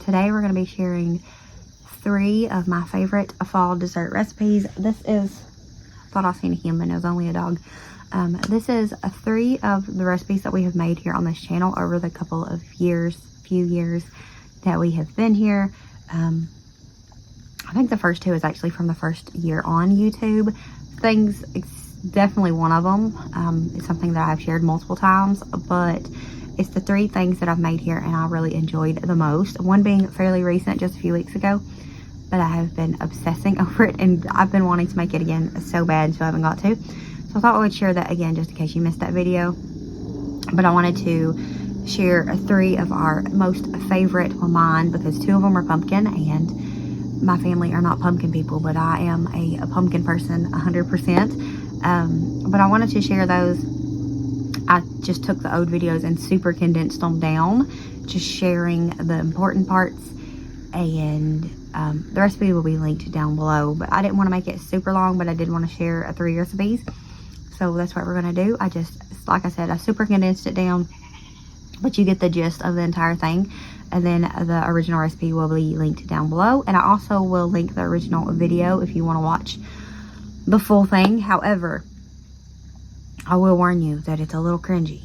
today we're going to be sharing 3 of my favorite fall dessert recipes. This is, I thought I seen a human, it was only a dog. This is 3 of the recipes that we have made here on this channel over the few years that we have been here. I think the first 2 is actually from the first year on YouTube. Things, it's definitely one of them. It's something that I've shared multiple times, but it's the 3 things that I've made here and I really enjoyed the most. One being fairly recent, just a few weeks ago, but I have been obsessing over it and I've been wanting to make it again so bad, so I haven't got to. So I thought I would share that again just in case you missed that video. But I wanted to share 3 of our most favorite, well, mine, because 2 of them are pumpkin, and my family are not pumpkin people, but I am a pumpkin person 100%. But I wanted to share those. I just took the old videos and super condensed them down, just sharing the important parts, and the recipe will be linked down below. But I didn't want to make it super long, but I did want to share 3 recipes, so that's what we're going to do. I just, like I said, I super condensed it down, but you get the gist of the entire thing. And then the original recipe will be linked down below, and I also will link the original video if you want to watch the full thing. However, I will warn you that it's a little cringy.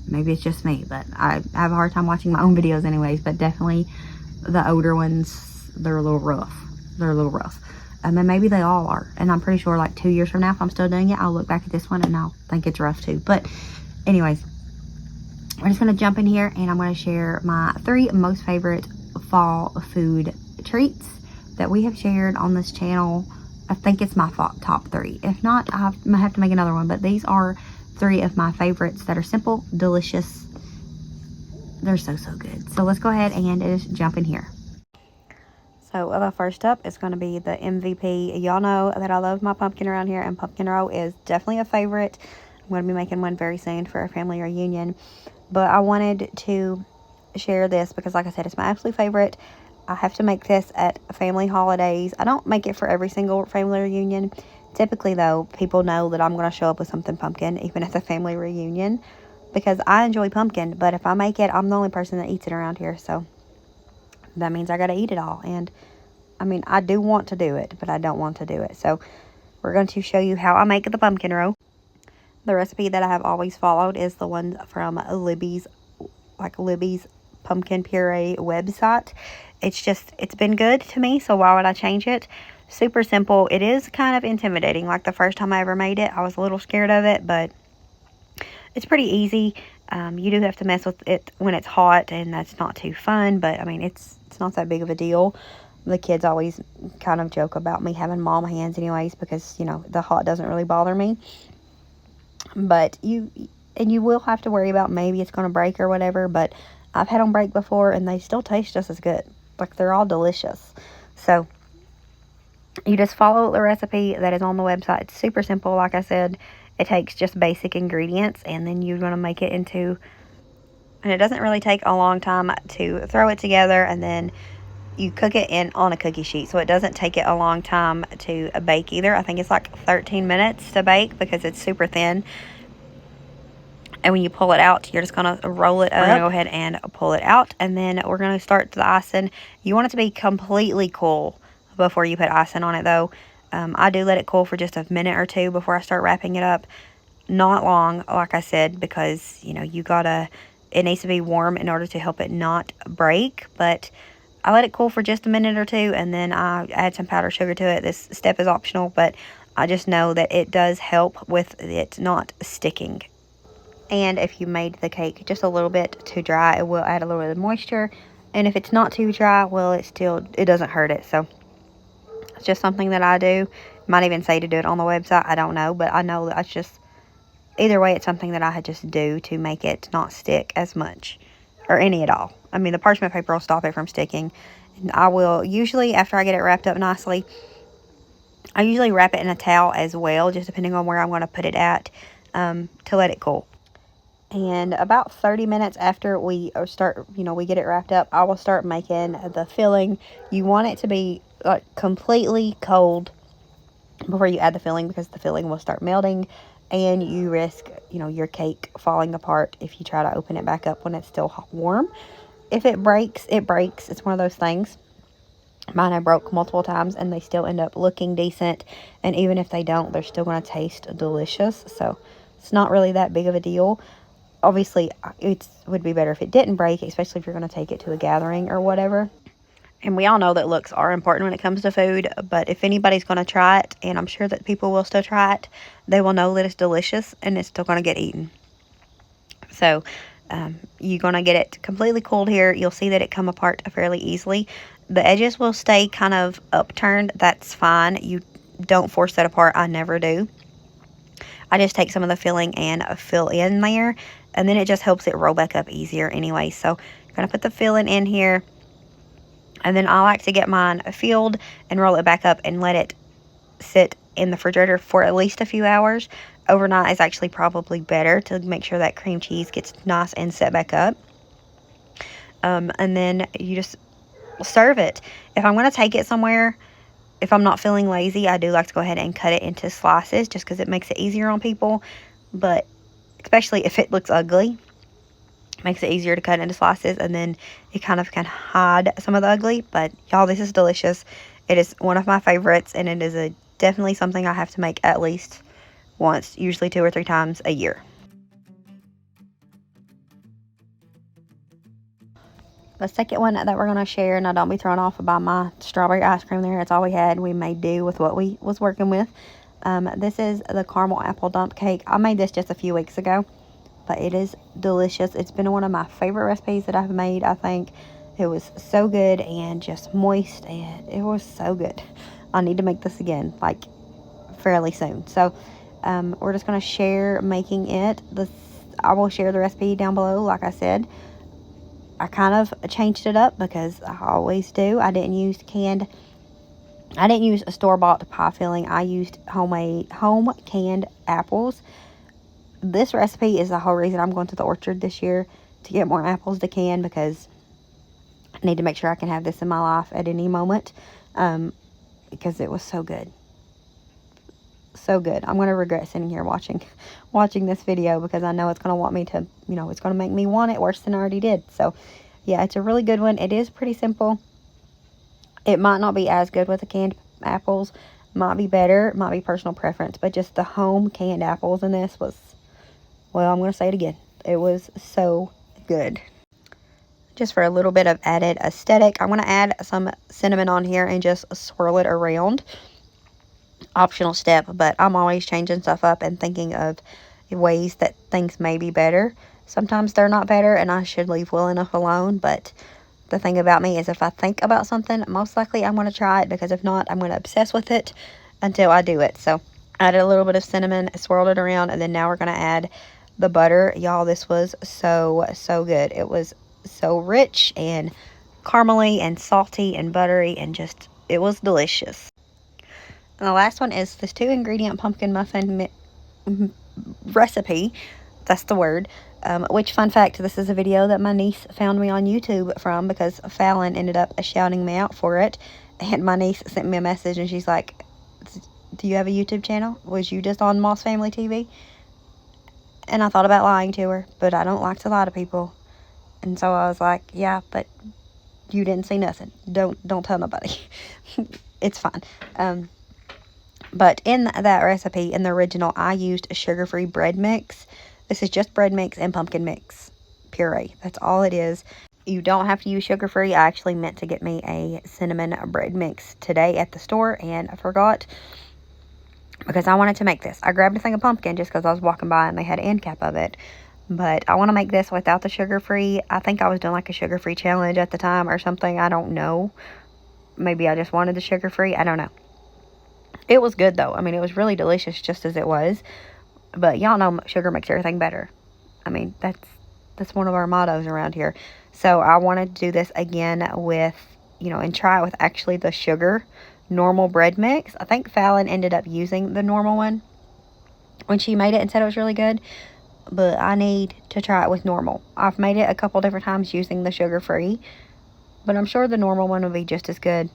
Maybe it's just me, but I have a hard time watching my own videos anyways. But definitely the older ones, they're a little rough. And maybe they all are, and I'm pretty sure like 2 years from now, if I'm still doing it, I'll look back at this one and I'll think it's rough too. But anyways, we're just going to jump in here and I'm going to share my 3 most favorite fall food treats that we have shared on this channel. I think it's my top 3. If not, I might have to make another one, but these are 3 of my favorites that are simple, delicious. They're so good. So let's go ahead and just jump in here. So the first up is going to be the MVP. Y'all know that I love my pumpkin around here, and pumpkin roll is definitely a favorite. I'm going to be making one very soon for a family reunion. But I wanted to share this because, like I said, it's my absolute favorite. I have to make this at family holidays. I don't make it for every single family reunion. Typically, though, people know that I'm going to show up with something pumpkin, even at the family reunion, because I enjoy pumpkin. But if I make it, I'm the only person that eats it around here. So that means I got to eat it all. And, I mean, I do want to do it, but I don't want to do it. So we're going to show you how I make the pumpkin roll. The recipe that I have always followed is the one from Libby's pumpkin puree website. It's been good to me, so why would I change it? Super simple. It is kind of intimidating. Like the first time I ever made it, I was a little scared of it, but it's pretty easy. You do have to mess with it when it's hot, and that's not too fun, but I mean, it's not that big of a deal. The kids always kind of joke about me having mom hands anyways, because, you know, the hot doesn't really bother me. But you will have to worry about maybe it's going to break or whatever, but I've had them break before and they still taste just as good. Like, they're all delicious. So you just follow the recipe that is on the website. It's super simple. Like I said, it takes just basic ingredients, and then you're going to make it into, and it doesn't really take a long time to throw it together, and then you cook it on a cookie sheet, so it doesn't take it a long time to bake either. I think it's like 13 minutes to bake because it's super thin. And when you pull it out, you're just going to roll it up. We're going to go ahead and pull it out, and then we're going to start the icing. You want it to be completely cool before you put icing on it, though. I do let it cool for just a minute or 2 before I start wrapping it up. Not long, like I said, because, you know, it needs to be warm in order to help it not break, but I let it cool for just a minute or 2, and then I add some powdered sugar to it. This step is optional, but I just know that it does help with it not sticking. And if you made the cake just a little bit too dry, it will add a little bit of moisture. And if it's not too dry, well, it doesn't hurt it. So it's just something that I do. Might even say to do it on the website. I don't know, but I know that it's just, either way, it's something that I just do to make it not stick as much, or any at all. I mean, the parchment paper will stop it from sticking. And I will usually, after I get it wrapped up nicely, I usually wrap it in a towel as well, just depending on where I'm going to put it at, to let it cool. And about 30 minutes after we get it wrapped up, I will start making the filling. You want it to be like completely cold before you add the filling, because the filling will start melting, and you risk, your cake falling apart if you try to open it back up when it's still warm. if it breaks, it breaks. It's one of those things. Mine I broke multiple times and they still end up looking decent. And even if they don't, they're still going to taste delicious. So it's not really that big of a deal. Obviously, it would be better if it didn't break, especially if you're going to take it to a gathering or whatever. And we all know that looks are important when it comes to food, but if anybody's going to try it, and I'm sure that people will still try it, they will know that it's delicious and it's still going to get eaten. So you're going to get it completely cooled here. You'll see that it come apart fairly easily. The edges will stay kind of upturned. That's fine. You don't force that apart. I never do. I just take some of the filling and fill in there, and then it just helps it roll back up easier anyway. So I'm going to put the filling in here. And then I like to get mine filled and roll it back up and let it sit in the refrigerator for at least a few hours. Overnight is actually probably better to make sure that cream cheese gets nice and set back up. And then you just serve it. If I'm going to take it somewhere, if I'm not feeling lazy, I do like to go ahead and cut it into slices just because it makes it easier on people. But especially if it looks ugly, makes it easier to cut into slices, and then it kind of can hide some of the ugly. But y'all, this is delicious. It is one of my favorites, and it is definitely something I have to make at least once, usually 2 or 3 times a year. The second one that we're going to share, now don't be thrown off by my strawberry ice cream there. It's all we had. We made do with what we was working with. This is the caramel apple dump cake. I made this just a few weeks ago, but it is delicious. It's been one of my favorite recipes that I've made. I think it was so good and just moist, and it was so good. I need to make this again, like fairly soon. So we're just going to share making it. I will share the recipe down below, like I said. I kind of changed it up because I always do. I didn't use a store-bought pie filling. I used home canned apples. This recipe is the whole reason I'm going to the orchard this year, to get more apples to can, because I need to make sure I can have this in my life at any moment, because it was so good. So good. I'm going to regret sitting here watching this video, because I know it's going to want me to, it's going to make me want it worse than I already did. So yeah, it's a really good one. It is pretty simple. It might not be as good with the canned apples, might be better, might be personal preference, but just the home canned apples in this was, well, I'm going to say it again, it was so good. Just for a little bit of added aesthetic, I'm going to add some cinnamon on here and just swirl it around. Optional step, but I'm always changing stuff up and thinking of ways that things may be better. Sometimes they're not better, and I should leave well enough alone. But the thing about me is, if I think about something, most likely I'm going to try it, because if not, I'm going to obsess with it until I do it. So I added a little bit of cinnamon, swirled it around, and then now we're going to add the butter. Y'all, this was so good. It was so rich and caramely and salty and buttery, and just, it was delicious. And the last one is this 2-ingredient pumpkin muffin recipe. That's the word. Which, fun fact, this is a video that my niece found me on YouTube from, because Fallon ended up shouting me out for it. And my niece sent me a message, and she's like, do you have a YouTube channel? Was you just on Moss Family TV? And I thought about lying to her, but I don't like to lie to people. And so I was like, yeah, but you didn't see nothing. Don't tell nobody. It's fine. But in that recipe, in the original, I used a sugar-free bread mix. This is just bread mix and pumpkin mix puree. That's all it is. You don't have to use sugar-free. I actually meant to get me a cinnamon bread mix today at the store, and I forgot, because I wanted to make this. I grabbed a thing of pumpkin just because I was walking by and they had an end cap of it. But I want to make this without the sugar-free. I think I was doing like a sugar-free challenge at the time or something. I don't know. Maybe I just wanted the sugar-free. I don't know. It was good, though. I mean, it was really delicious just as it was. But y'all know sugar makes everything better. I mean, that's one of our mottos around here. So I wanted to do this again with, and try it with actually the sugar normal bread mix. I think Fallon ended up using the normal one when she made it and said it was really good. But I need to try it with normal. I've made it a couple different times using the sugar-free, but I'm sure the normal one will be just as good.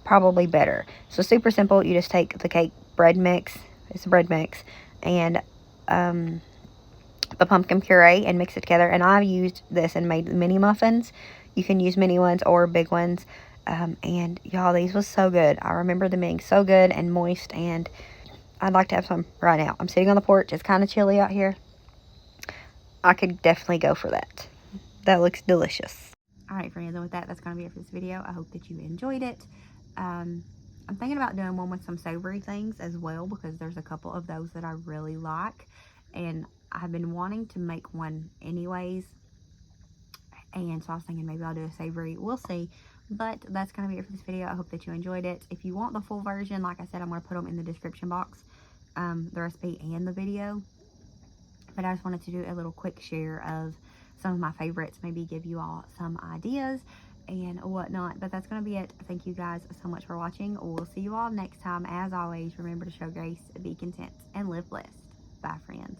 Probably better. So super simple. You just take the cake bread mix, it's a bread mix, and the pumpkin puree, and mix it together. And I've used this and made mini muffins. You can use mini ones or big ones. And y'all, these was so good. I remember them being so good and moist, and I'd like to have some right now. I'm sitting on the porch. It's kind of chilly out here. I could definitely go for that. That looks delicious. Alright friends, and with that, that's going to be it for this video. I hope that you enjoyed it. I'm thinking about doing one with some savory things as well, because there's a couple of those that I really like. And I've been wanting to make one anyways. And so I was thinking maybe I'll do a savory. We'll see. But that's going to be it for this video. I hope that you enjoyed it. If you want the full version, like I said, I'm going to put them in the description box. The recipe and the video. But I just wanted to do a little quick share of some of my favorites. Maybe give you all some ideas and whatnot. But that's going to be it. Thank you guys so much for watching. We'll see you all next time. As always, remember to show grace, be content, and live blessed. Bye, friends.